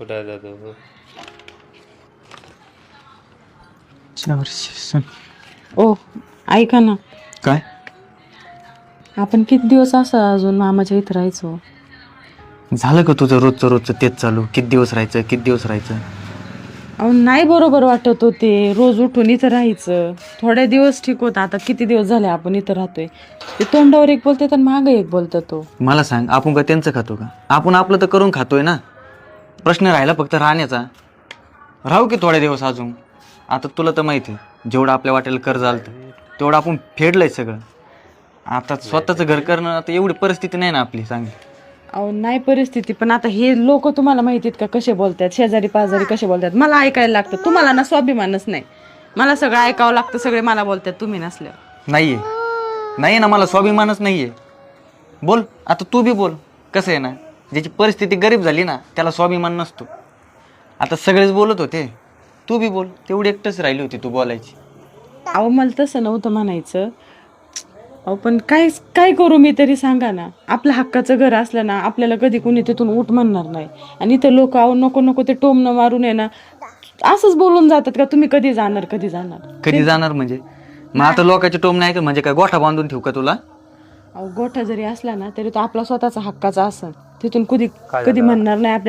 कुठं जातो 400 सन. ओ ऐका ना, काय आपण किती दिवस असं अजून मामाच्या इथं राहायचो? झालं का तुझं रोजचं तेच चालू? किती दिवस राहायचं? अहो नाही बरोबर वाटत होते, रोज उठून इथं राहायचं. थोडे दिवस ठीक होतं, आता किती दिवस झाले आपण इथं राहतोय. ते तोंडावर एक बोलतात आणि मागं एक बोलतात. तो मला सांग, आपण का त्यांचं खातो का? आपण आपलं तर करून खातोय ना. प्रश्न राहिला फक्त राहण्याचा. राहू की थोडे दिवस अजून. आता तुला तर माहिती आहे, जेवढं आपल्या वाटेल कर्ज आलं तेवढं आपण फेडलंय सगळं. आता स्वतःचं घर करणं, आता एवढी परिस्थिती नाही ना आपली, सांग. अहो नाही परिस्थिती, पण आता हे लोक तुम्हाला माहिती आहेत का कसे बोलतात, शेजारी पाजारी कसे बोलतात. मला ऐकायला लागतं. तुम्हाला ना स्वाभिमानच नाही, मला सगळं ऐकावं लागतं. सगळे मला बोलतात तुम्ही नसल्यावर. नाही ना, मला स्वाभिमानच नाहीये. बोल आता, तू बी बोल. कसं आहे ना, ज्याची परिस्थिती गरीब झाली ना त्याला स्वाभिमान नसतो. आता सगळेच बोलत होते, तू बी बोल. तेवढी एकटंच राहिली होती तू बोलायची. अहो मला तसं नव्हतं म्हणायचं. अहो पण काय करू मी तरी, सांगा ना. आपल्या हक्काचं घर असलं ना, आपल्याला कधी कुणी तिथून उठ म्हणणार नाही. आणि इथं लोक अहो नको ते टोमणं मारून आहे ना, असंच बोलून जातात का तुम्ही कधी जाणार. कधी जाणार म्हणजे? मग आता लोकांचे टोम नाही का, म्हणजे काय गोठा बांधून ठेवू का तुला? अहो गोठा जरी असला ना तरी तो आपला स्वतःचा हक्काचा असन. तिथून कधी काय झालं? म्हणणार नाही आपल्या